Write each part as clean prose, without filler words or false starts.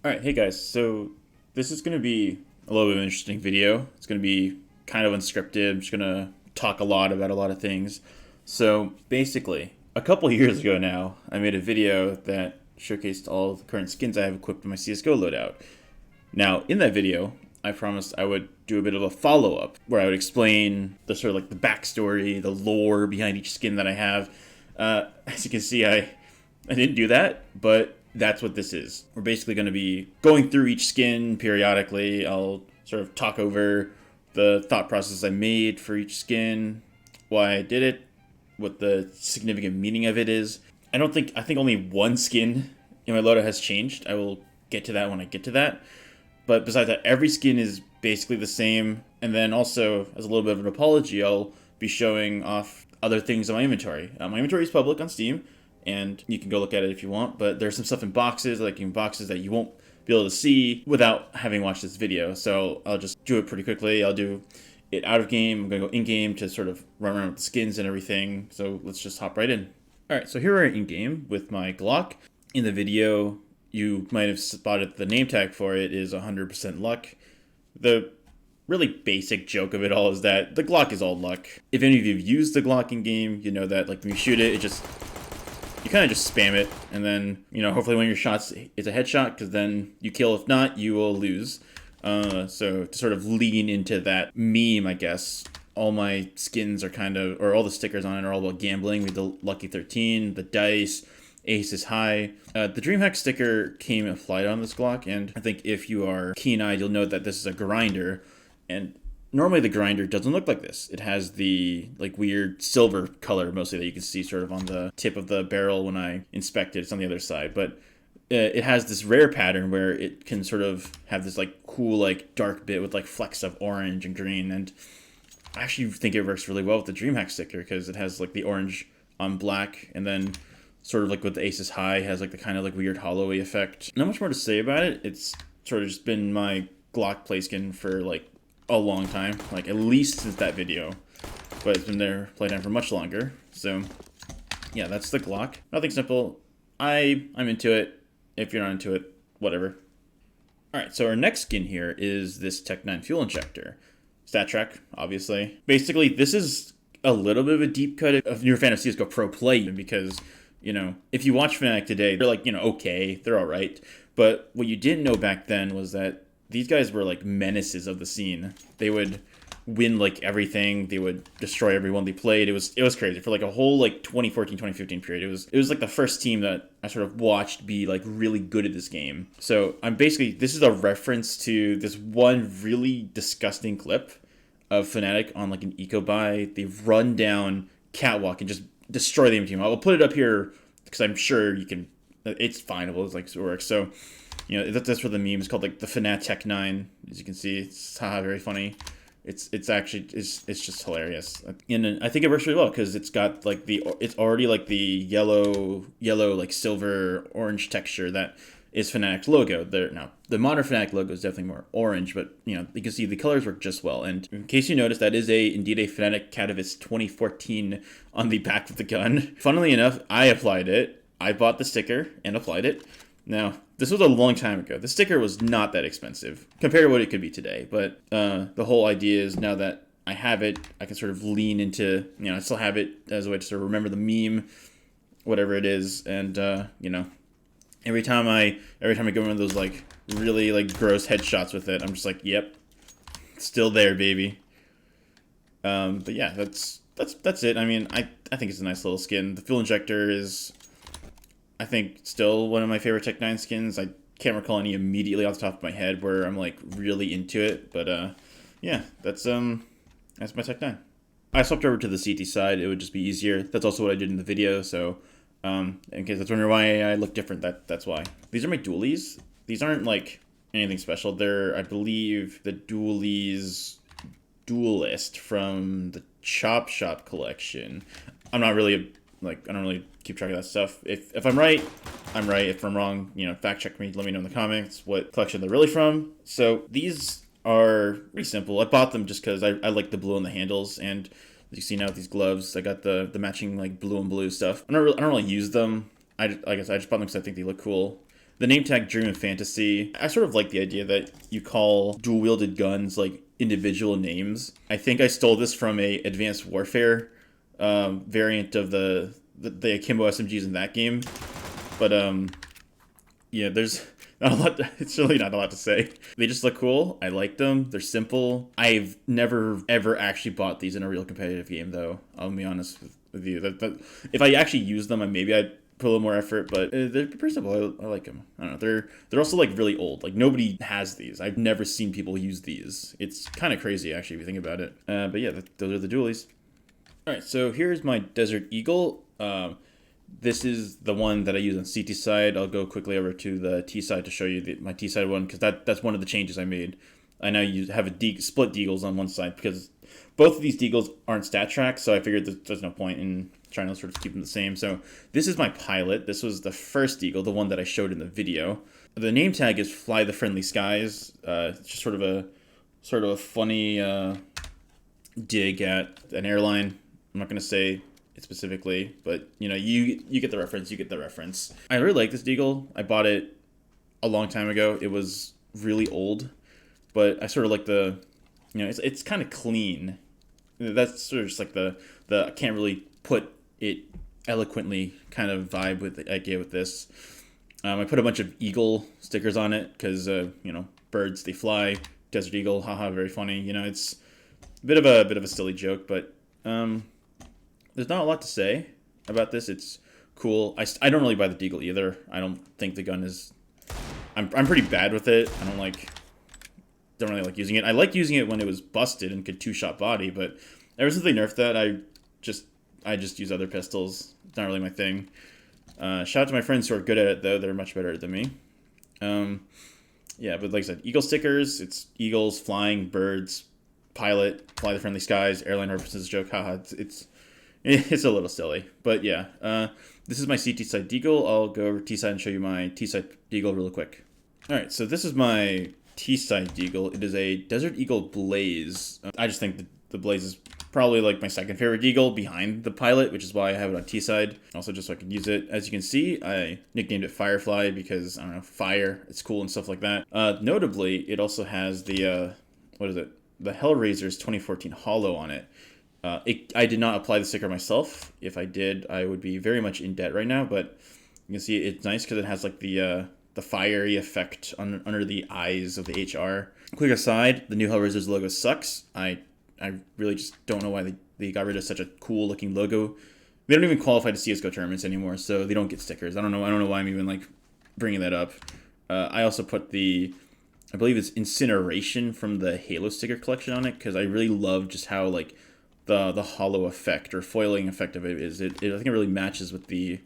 Alright, hey guys, so this is going to be a little bit of an interesting video. It's going to be kind of unscripted. I'm just going to talk a lot about a lot of things. So basically, a couple years ago now, I made a video that showcased all the current skins I have equipped in my CSGO loadout. Now, in that video, I promised I would do a bit of a follow-up where I would explain the sort of like the backstory, the lore behind each skin that I have. As you can see, I didn't do that, but that's what this is. We're basically going to be going through each skin periodically. I'll sort of talk over the thought process I made for each skin, why I did it, what the significant meaning of it is. I think only one skin in my loadout has changed. I will get to that when I get to that. But besides that, every skin is basically the same. And then also, as a little bit of an apology, I'll be showing off other things in my inventory. My inventory is public on Steam, and you can go look at it if you want. But there's some stuff in boxes, like in boxes that you won't be able to see without having watched this video. So I'll just do it pretty quickly. I'll do it out of game. I'm going to go in game to sort of run around with the skins and everything. So let's just hop right in. All right, so here we're in game with my Glock. In the video, you might have spotted the name tag for it is 100% luck. The really basic joke of it all is that the Glock is all luck. If any of you have used the Glock in game, you know that like when you shoot it, you kind of just spam it, and then, you know, hopefully one of your shots is a headshot, because then you kill. If not, you will lose. So to sort of lean into that meme, I guess, all my skins are kind of, or all the stickers on it are all about gambling. We have the Lucky 13, the dice, Ace is high. The DreamHack sticker came applied on this Glock, and I think if you are keen-eyed, you'll note that this is a grinder, and normally the grinder doesn't look like this. It has the like weird silver color mostly that you can see sort of on the tip of the barrel when I inspect it. It's on the other side, but it has this rare pattern where it can sort of have this like cool like dark bit with like flecks of orange and green, and I actually think it works really well with the DreamHack sticker because it has like the orange on black, and then sort of like with the Aces High has like the kind of like weird hollow-y effect. Not much more to say about it. It's sort of just been my Glock play skin for like a long time, like at least since that video, but it's been there playtime for much longer. So yeah, that's the Glock. Nothing simple. I'm into it. If you're not into it, whatever. All right, so our next skin here is this Tech 9 fuel injector. Stat track, obviously. Basically, this is a little bit of a deep cut if you're a fan of CSGO Pro Play, because, you know, if you watch Fnatic today, they're like, you know, okay, they're all right. But what you didn't know back then was that these guys were like menaces of the scene. They would win like everything. They would destroy everyone they played. It was crazy for like a whole like 2014, 2015 period. It was like the first team that I sort of watched be like really good at this game. So this is a reference to this one really disgusting clip of Fnatic on like an eco buy. They run down Catwalk and just destroy the enemy team. I'll put it up here because I'm sure you can. It's findable. It's like it works. So, you know, that's where the meme is called like the Fnatic Tech 9. As you can see, it's very funny. It's just hilarious. And I think it works really well because it's got like it's already like the yellow like silver orange texture that is Fnatic's logo. Now the modern Fnatic logo is definitely more orange, but you know, you can see the colors work just well. And in case you noticed, that is indeed a Fnatic Katowice 2014 on the back of the gun. Funnily enough, I applied it. I bought the sticker and applied it. Now, this was a long time ago. The sticker was not that expensive compared to what it could be today. But the whole idea is now that I have it, I can sort of lean into, you know, I still have it as a way to sort of remember the meme, whatever it is. And, you know, every time I get one of those like really like gross headshots with it, I'm just like, yep, still there, baby. But yeah, that's it. I mean, I think it's a nice little skin. The fuel injector is, I think, still one of my favorite Tech 9 skins. I can't recall any immediately off the top of my head where I'm like really into it, but yeah, that's my Tech 9. I swapped over to the CT side. It would just be easier. That's also what I did in the video. So in case that's wondering why I look different, that's why. These are my dualies. These aren't like anything special. They're, I believe, the dualies duelist from the Chop Shop collection. I'm not really I don't really keep track of that stuff. If I'm right, I'm right. If I'm wrong, you know, fact check me. Let me know in the comments what collection they're really from. So these are pretty simple. I bought them just because I like the blue on the handles, and as you see now with these gloves, I got the matching like blue and blue stuff. I don't really use them. I guess I just bought them because I think they look cool. The name tag Dream of Fantasy, I sort of like the idea that you call dual-wielded guns like individual names. I think I stole this from a Advanced Warfare variant of the akimbo SMGs in that game. But yeah, there's not a lot. It's really not a lot to say. They just look cool. I like them. They're simple. I've never ever actually bought these in a real competitive game, though. I'll be honest with you. That if I actually use them, maybe I'd put a little more effort. But they're pretty simple. I like them. I don't know. They're also like really old. Like nobody has these. I've never seen people use these. It's kind of crazy actually if you think about it. But yeah, those are the dualies. All right, so here's my Desert Eagle. This is the one that I use on CT side. I'll go quickly over to the T side to show you my T side one, because that's one of the changes I made. I now have split deagles on one side, because both of these deagles aren't stat tracked, so I figured there's no point in trying to sort of keep them the same. So this is my pilot. This was the first eagle, the one that I showed in the video. The name tag is Fly the Friendly Skies. It's just sort of a funny dig at an airline. I'm not going to say it specifically, but you know, you get the reference. You get the reference. I really like this deagle. I bought it a long time ago. It was really old, but I sort of like it's kind of clean. That's sort of just like the I can't really put it eloquently kind of vibe with the idea with this. I put a bunch of eagle stickers on it because you know, birds, they fly. Desert Eagle, haha, very funny. You know, it's a bit of a silly joke, but there's not a lot to say about this. It's cool. I don't really buy the deagle either. I don't think the gun is. I'm pretty bad with it. I don't really like using it. I like using it when it was busted and could two-shot body, but ever since they nerfed that, I just use other pistols. It's not really my thing. Shout out to my friends who are good at it, though. They're much better at it than me. Yeah, but like I said, eagle stickers. It's eagles, flying, birds, pilot, fly the friendly skies, airline references joke. Haha, it's a little silly. But yeah, this is my CT side deagle. I'll go over T side and show you my T side deagle real quick. All right, so this is my T side deagle. It is a Desert Eagle Blaze. I just think the Blaze is probably like my second favorite deagle behind the pilot, which is why I have it on T side. Also, just so I can use it. As you can see, I nicknamed it Firefly because, I don't know, fire, it's cool and stuff like that. Notably, it also has the, what is it? The Hellraiser's 2014 holo on it. I did not apply the sticker myself. If I did, I would be very much in debt right now, but you can see it's nice because it has like the fiery effect under the eyes of the HR. Quick aside, the new Hellraiser's logo sucks. I really just don't know why they got rid of such a cool looking logo. They don't even qualify to CSGO tournaments anymore, so they don't get stickers. I don't know why I'm even like bringing that up. I also put I believe it's Incineration from the Halo sticker collection on it, because I really love just how like the hollow effect or foiling effect of it is. I think it really matches with the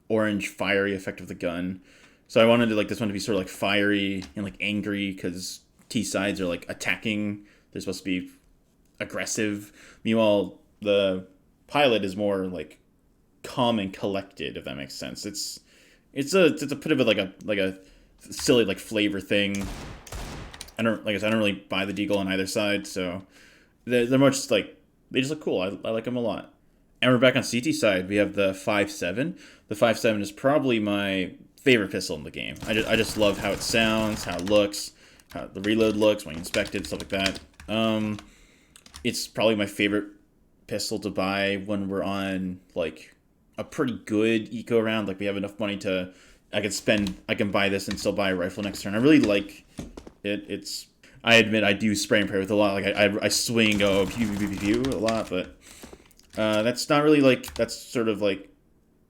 orange fiery effect of the gun. So I wanted this one to be sort of like fiery and like angry, because T sides are like attacking. They're supposed to be aggressive. Meanwhile, the pilot is more like calm and collected, if that makes sense. It's a bit of like a silly like flavor thing. I don't really buy the deagle on either side, so they're more just like, they just look cool. I like them a lot. And we're back on CT side. We have the 5.7. The 5.7 is probably my favorite pistol in the game. I just love how it sounds, how it looks, how the reload looks when you inspect it, stuff like that. It's probably my favorite pistol to buy when we're on like a pretty good eco round. Like we have enough money I can buy this and still buy a rifle next turn. I really like it. I admit I do spray and pray with a lot. Like I swing and go pew pew pew pew a lot, but that's not really like, that's sort of like,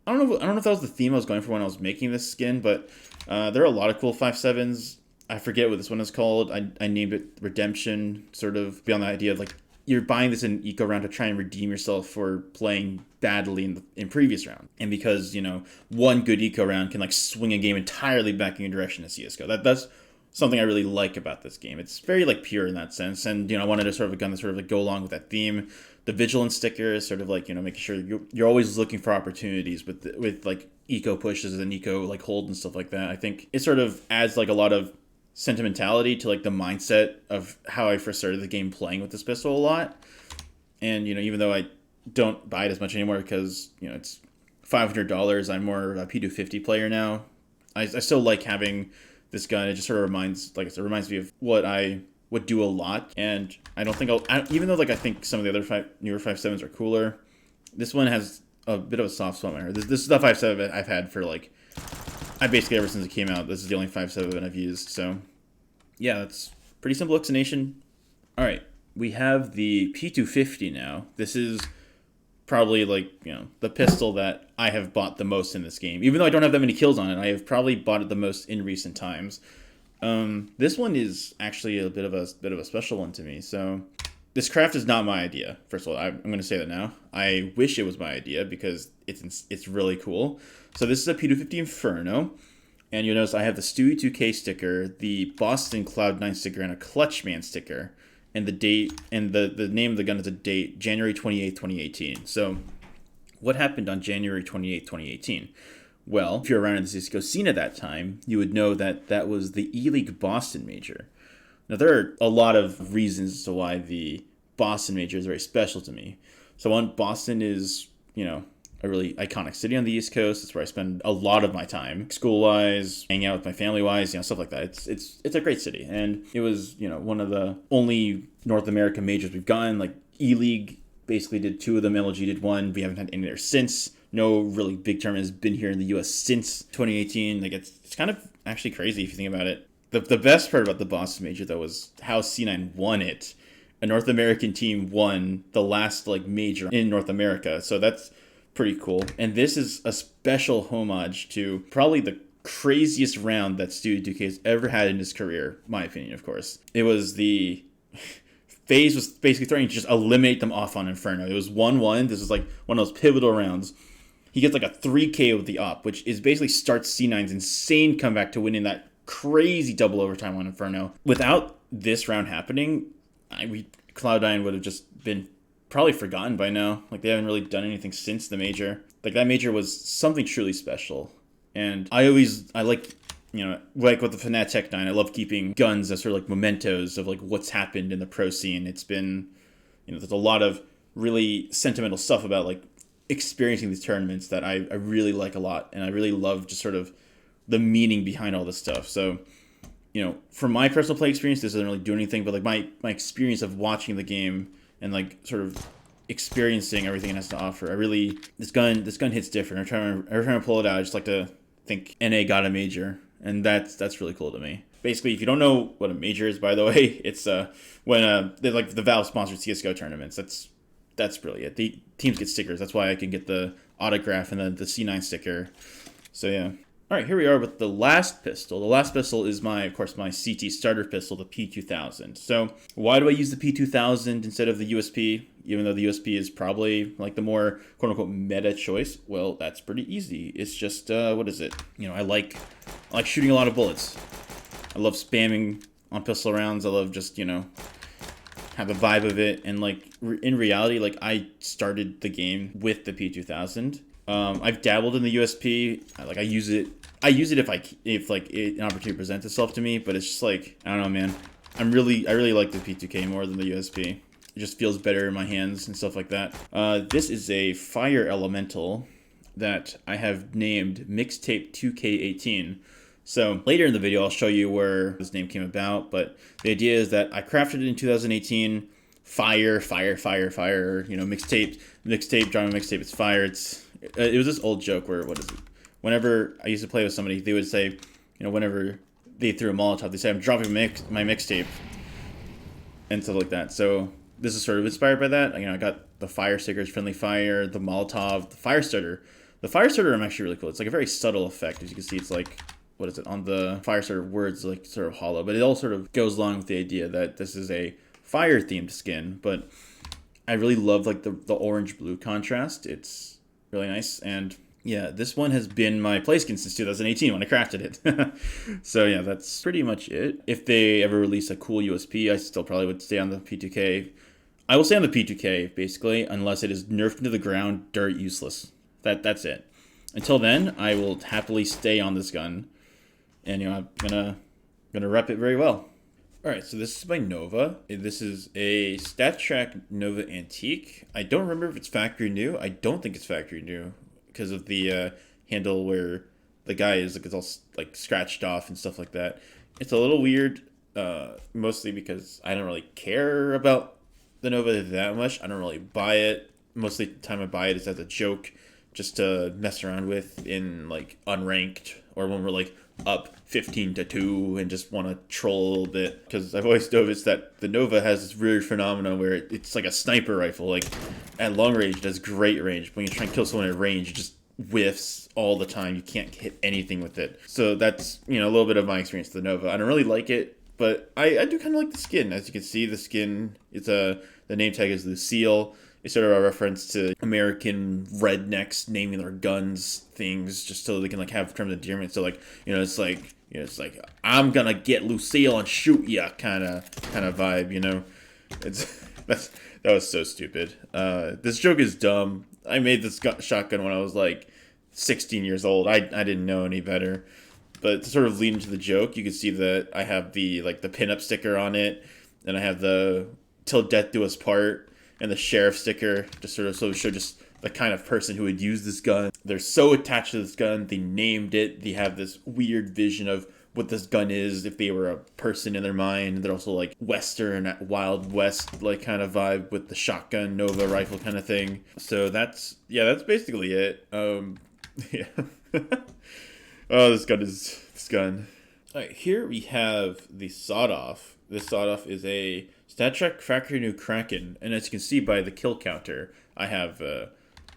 I don't know if that was the theme I was going for when I was making this skin, but there are a lot of cool 5.7s. I forget what this one is called. I named it Redemption, sort of beyond the idea of like you're buying this in an eco round to try and redeem yourself for playing badly in previous round. And because, you know, one good eco round can like swing a game entirely back in your direction in CSGO. That's something I really like about this game. It's very like pure in that sense. And, you know, I wanted a sort of a gun that sort of like go along with that theme. The vigilance sticker is sort of like, you know, making sure you're always looking for opportunities with like eco pushes and eco like hold and stuff like that. I think it sort of adds like a lot of sentimentality to like the mindset of how I first started the game playing with this pistol a lot. And, you know, even though I don't buy it as much anymore because, you know, it's $500, I'm more of a P250 player now. I still like having this gun. It just sort of reminds, like I said, reminds me of what I would do a lot. And I don't think even though like I think some of the other newer 5.7s are cooler, this one has a bit of a soft spot in my heart. This is the 5.7 I've had for like, basically ever since it came out. This is the only 5.7 I've used. So yeah, that's pretty simple explanation. All right, we have the P250 now. This is probably like, the pistol that I have bought the most in this game. Even though I don't have that many kills on it, I have probably bought it the most in recent times. This one is actually a bit of a special one to me. So this craft is not my idea. First of all, I'm going to say that now. I wish it was my idea because it's really cool. So this is a P250 Inferno. And you'll notice I have the Stewie 2K sticker, the Boston Cloud9 sticker, and a Clutchman sticker. And the date, and the name of the gun is a date, January 28th, 2018. So what happened on January 28th, 2018? Well, if you're around in the CSGO scene at that time, you would know that that was the E-League Boston Major. Now, there are a lot of reasons as to why the Boston Major is very special to me. So one, Boston is, a really iconic city on the East Coast. It's where I spend a lot of my time, school-wise, hanging out with my family-wise, stuff like that. It's a great city, and it was, one of the only North American majors we've gotten. Like E-League basically did 2 of them, LG did 1. We haven't had any there since. No really big tournament has been here in the U.S. since 2018. Like it's kind of actually crazy if you think about it. The best part about the Boston Major though was how C9 won it. A North American team won the last major in North America, so that's pretty cool. And this is a special homage to probably the craziest round that Stewie 2K has ever had in his career, my opinion, of course. It was the FaZe was basically threatening to just eliminate them off on Inferno. It was 1-1. This was like one of those pivotal rounds. He gets like a 3K with the op, which is basically starts C9's insane comeback to winning that crazy double overtime on Inferno. Without this round happening, Cloud9 would have just been probably forgotten by now. Like, they haven't really done anything since the major. Like, that major was something truly special. And I like, like with the Fnatic 9, I love keeping guns as sort of like mementos of like what's happened in the pro scene. It's been, there's a lot of really sentimental stuff about like experiencing these tournaments that I really like a lot. And I really love just sort of the meaning behind all this stuff. So, from my personal play experience, this doesn't really do anything, but like my experience of watching the game and like sort of experiencing everything it has to offer, this gun hits different. Every time I pull it out, I just like to think NA got a major, and that's really cool to me. Basically, if you don't know what a major is, by the way, it's when they're like the Valve sponsored CSGO tournaments. That's really it. The teams get stickers. That's why I can get the autograph and then the C9 sticker. So yeah. All right, here we are with the last pistol. The last pistol is of course, my CT starter pistol, the P2000. So why do I use the P2000 instead of the USP, even though the USP is probably like the more quote-unquote meta choice? Well, that's pretty easy. It's just, what is it? I like shooting a lot of bullets. I love spamming on pistol rounds. I love just, have a vibe of it. And like in reality, like I started the game with the P2000. I've dabbled in the USP. I use it if an opportunity presents itself to me, but it's just like, I don't know, man. I really like the P2K more than the USP. It just feels better in my hands and stuff like that. This is a fire elemental that I have named Mixtape 2K18. So later in the video, I'll show you where this name came about, but the idea is that I crafted it in 2018. Fire, mixtape, drama mixtape, it's fire. It was this old joke where, whenever I used to play with somebody, they would say, whenever they threw a Molotov, they say, I'm dropping my mixtape, and stuff like that. So this is sort of inspired by that. I got the fire stickers, friendly fire, the Molotov, the fire starter. The fire starter I'm actually really cool. It's like a very subtle effect. As you can see, it's like, on the fire starter words, like sort of hollow, but it all sort of goes along with the idea that this is a fire themed skin. But I really love like the orange blue contrast. It's really nice. And yeah, this one has been my play skin since 2018 when I crafted it. So yeah, that's pretty much it. If they ever release a cool USP, I still probably would stay on the P2K. I will stay on the P2K basically, unless it is nerfed into the ground, dirt useless. That's it. Until then, I will happily stay on this gun, and I'm gonna rep it very well. All right, so this is by Nova. This is a StatTrak Nova Antique. I don't remember if it's factory new. I don't think it's factory new because of the handle where the guy is like, it's all like scratched off and stuff like that. It's a little weird, mostly because I don't really care about the Nova that much. I don't really buy it. Mostly the time I buy it is as a joke, just to mess around with in like unranked, or when we're like up 15-2 and just want to troll a little bit. Because I've always noticed that the Nova has this weird phenomenon where it's like a sniper rifle. Like at long range, it has great range. But when you try and kill someone at range, it just whiffs all the time. You can't hit anything with it. So that's, a little bit of my experience with the Nova. I don't really like it, but I do kind of like the skin. As you can see, the skin, the name tag is Lucille. It's sort of a reference to American rednecks naming their guns things just so they can like have terms of endearment. So like, it's like I'm gonna get Lucille and shoot ya kind of vibe. That was so stupid. This joke is dumb. I made this shotgun when I was like 16 years old. I didn't know any better. But to sort of lead into the joke, you can see that I have the pinup sticker on it, and I have the "Till Death Do Us Part" and the sheriff sticker, just sort of show just the kind of person who would use this gun. They're so attached to this gun, they named it. They have this weird vision of what this gun is if they were a person in their mind. They're also like Western, Wild West like kind of vibe with the shotgun Nova rifle kind of thing. So that's basically it. Yeah. Oh, this gun. All right, here we have the sawed-off. This sawed-off is a StatTrak Factory New Kraken, and as you can see by the kill counter, I have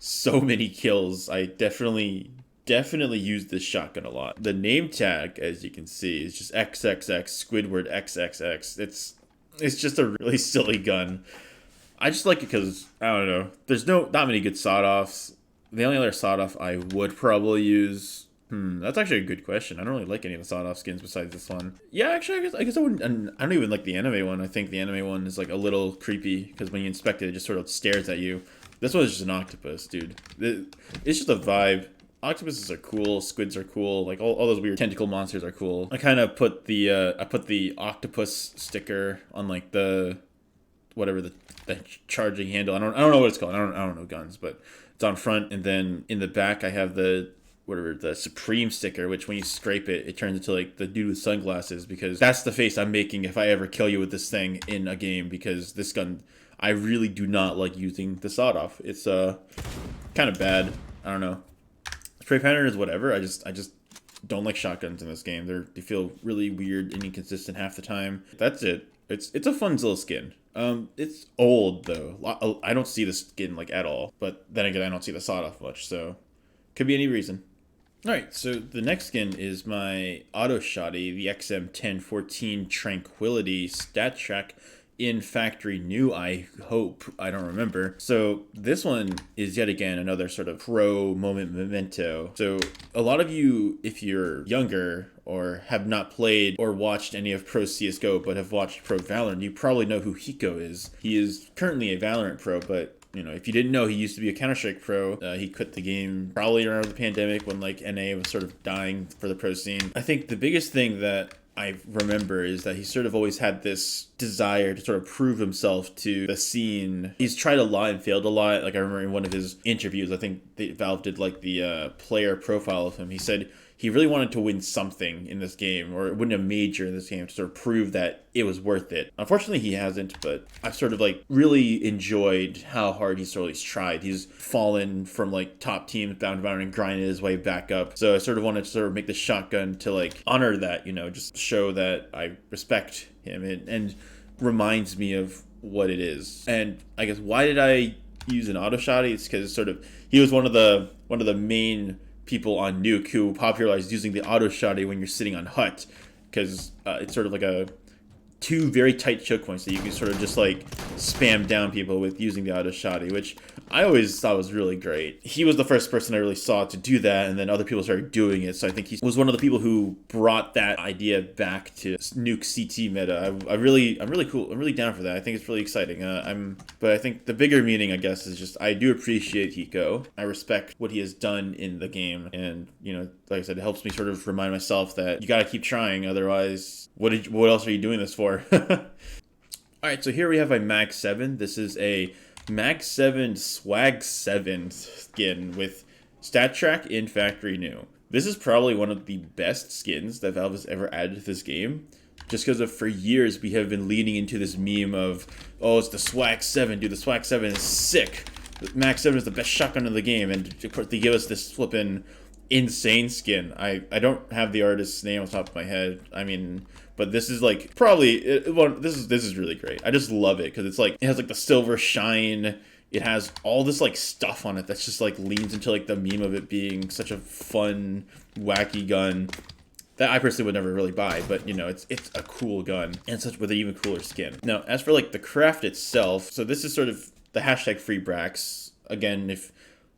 so many kills. I definitely use this shotgun a lot. The name tag, as you can see, is just XXX Squidward XXX. It's just a really silly gun. I just like it because, I don't know, there's not many good sawed-offs. The only other sawed-off I would probably use... that's actually a good question. I don't really like any of the sawed-off skins besides this one. Yeah, actually, I guess I wouldn't... And I don't even like the anime one. I think the anime one is like a little creepy because when you inspect it, it just sort of stares at you. This one is just an octopus, dude. It's just a vibe. Octopuses are cool. Squids are cool. Like all those weird tentacle monsters are cool. I kind of put the octopus sticker on like the whatever the charging handle. I don't know what it's called. I don't know guns, but it's on front, and then in the back I have the Supreme sticker, which when you scrape it, it turns into like the dude with sunglasses, because that's the face I'm making if I ever kill you with this thing in a game, because this gun, I really do not like using the sawed-off. It's kind of bad. I don't know. Spray pattern is whatever. I just don't like shotguns in this game. They feel really weird and inconsistent half the time. That's it. It's a fun little skin. It's old though. I don't see the skin like at all, but then again I don't see the sawed-off much, so could be any reason. Alright, so the next skin is my auto shotty, the XM1014 Tranquility StatTrak in factory new, I hope. I don't remember. So this one is yet again another sort of pro moment memento. So a lot of you, if you're younger or have not played or watched any of Pro CSGO but have watched Pro Valorant, you probably know who Hiko is. He is currently a Valorant pro, but if you didn't know, he used to be a Counter-Strike pro. He quit the game probably around the pandemic when like NA was sort of dying for the pro scene. I think the biggest thing that I remember is that he sort of always had this desire to sort of prove himself to the scene. He's tried a lot and failed a lot. Like I remember in one of his interviews, I think Valve did like the player profile of him. He said he really wanted to win something in this game, or win a major in this game, to sort of prove that it was worth it. Unfortunately, he hasn't, but I've sort of like really enjoyed how hard he's sort of tried. He's fallen from like top teams, bound and grinded his way back up. So I sort of wanted to sort of make the shotgun to like honor that, just show that I respect him and reminds me of what it is. And I guess why did I use an auto shotty? It's because sort of he was one of the main people on Nuke who popularized using the auto shotty when you're sitting on hut, because it's sort of like two very tight choke points that you can sort of just like spam down people with using the auto shotty, which I always thought was really great. He was the first person I really saw to do that, and then other people started doing it, so I think he was one of the people who brought that idea back to Nuke CT meta. I'm really cool. I'm really down for that. I think it's really exciting. But I think the bigger meaning, I guess, is just I do appreciate Hiko. I respect what he has done in the game, and like I said, it helps me sort of remind myself that you gotta keep trying, otherwise what else are you doing this for? Alright, so here we have a Mag 7. This is a Mag 7 Swag 7 skin with StatTrak in factory new. This is probably one of the best skins that Valve has ever added to this game. Just because for years we have been leaning into this meme of, oh, it's the Swag 7, dude, the Swag 7 is sick. The Max 7 is the best shotgun in the game, and of course they give us this flippin' insane skin. I don't have the artist's name on top of my head. I mean, but this is like probably this is really great. I just love it because it's like it has like the silver shine. It has all this like stuff on it that's just like leans into like the meme of it being such a fun, wacky gun that I personally would never really buy, but you know, it's a cool gun and such with an even cooler skin. Now, as for like the craft itself, so this is sort of the hashtag free Brax. Again, if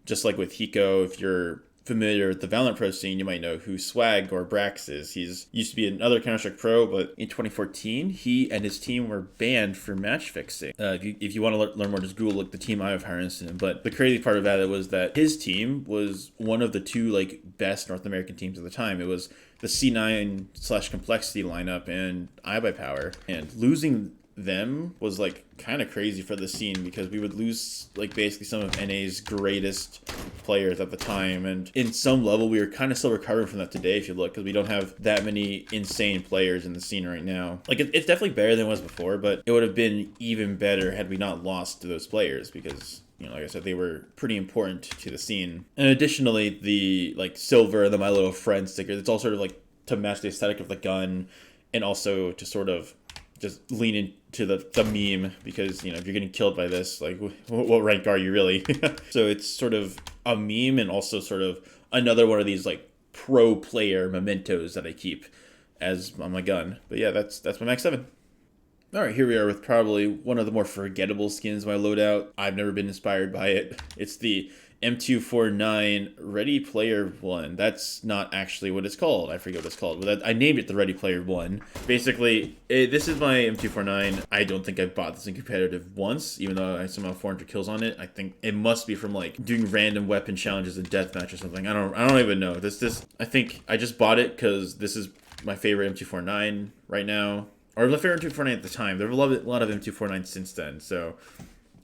just like with Hiko, if you're familiar with the Valorant Pro scene, you might know who Swag or Brax is. He's used to be another Counter-Strike Pro, but in 2014, he and his team were banned for match fixing. If you want to learn more, just Google like the team I have harnessed him. But the crazy part of that was that his team was one of the two like best North American teams at the time. It was the C9/Complexity lineup and iBuyPower, and losing them was like kind of crazy for the scene because we would lose like basically some of NA's greatest players at the time, and in some level we were kind of still recovering from that today if you look, because we don't have that many insane players in the scene right now. Like it's definitely better than it was before, but it would have been even better had we not lost to those players because, you know, like I said, they were pretty important to the scene. And additionally, the like silver and the My Little Friend stickers, it's all sort of like to match the aesthetic of the gun and also to sort of just lean into the meme because, you know, if you're getting killed by this, like what rank are you really? So it's sort of a meme and also sort of another one of these like pro player mementos that I keep as on my gun. But yeah, that's my Max 7. Alright, here we are with probably one of the more forgettable skins of my loadout. I've never been inspired by it. It's the M249 Ready Player One. That's not actually what it's called. I forget what it's called, but I named it the Ready Player One. Basically, this is my M249. I don't think I've bought this in competitive once, even though I somehow 400 kills on it. I think it must be from like doing random weapon challenges in deathmatch or something. I don't even know. I think I just bought it because this is my favorite M249 right now. Or my favorite M249 at the time. There have a lot of M249 since then, so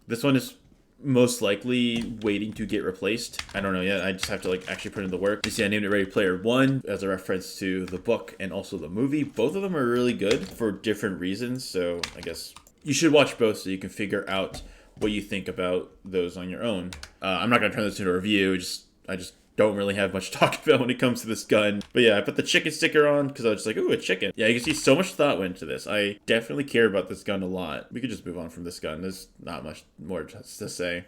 this one is most likely waiting to get replaced. I don't know yet. I just have to like actually put in the work. You see, I named it Ready Player One as a reference to the book and also the movie. Both of them are really good for different reasons, so I guess you should watch both so you can figure out what you think about those on your own. I'm not gonna turn this into a review. I just don't really have much to talk about when it comes to this gun. But yeah, I put the chicken sticker on because I was just like, ooh, a chicken. Yeah, you can see so much thought went into this. I definitely care about this gun a lot. We could just move on from this gun. There's not much more to say.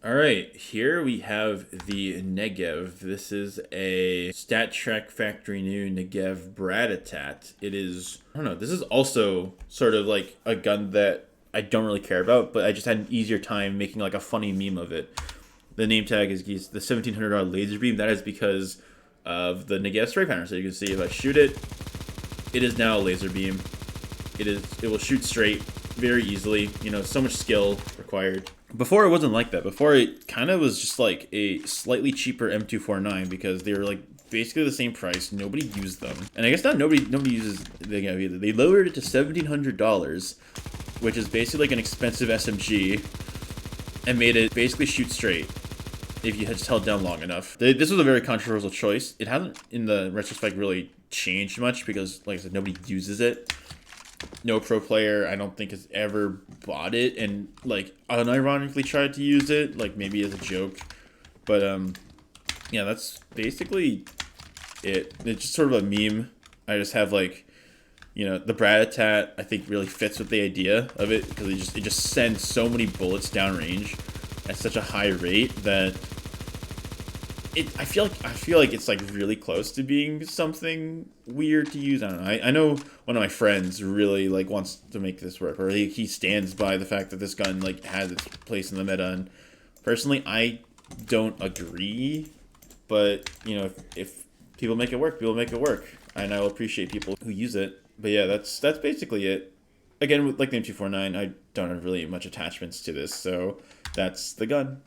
Alright, here we have the Negev. This is a StatTrak Factory New Negev Bratatat. It is, I don't know, this is also sort of like a gun that I don't really care about, but I just had an easier time making like a funny meme of it. The name tag is the $1,700 laser beam. That is because of the Negev spray pattern. So you can see if I shoot it, it is now a laser beam. It will shoot straight very easily. You know, so much skill required. Before it wasn't like that. Before it kind of was just like a slightly cheaper M249 because they were like basically the same price. Nobody used them, and I guess not nobody uses the Negev either. They lowered it to $1,700, which is basically like an expensive SMG, and made it basically shoot straight if you had just held down long enough. This was a very controversial choice. It hasn't, in the retrospect, really changed much because, like I said, nobody uses it. No pro player, I don't think, has ever bought it and, like, unironically tried to use it, like, maybe as a joke. But, yeah, that's basically it. It's just sort of a meme. I just have, like, you know, the Bratatat, I think, really fits with the idea of it because it just sends so many bullets downrange at such a high rate that I feel like it's like really close to being something weird to use. I don't know. I know one of my friends really like wants to make this work, or he stands by the fact that this gun like has its place in the meta. And personally, I don't agree. But you know, if people make it work, people make it work, and I will appreciate people who use it. But yeah, that's basically it. Again, with like the M249, I don't have really much attachments to this, so that's the gun.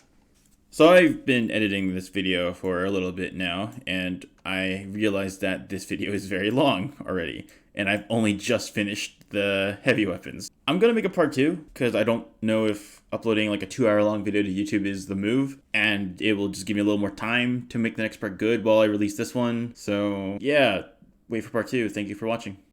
So I've been editing this video for a little bit now, and I realized that this video is very long already, and I've only just finished the heavy weapons. I'm gonna make a part 2 because I don't know if uploading like a 2-hour long video to YouTube is the move, and it will just give me a little more time to make the next part good while I release this one. So yeah, wait for part 2. Thank you for watching.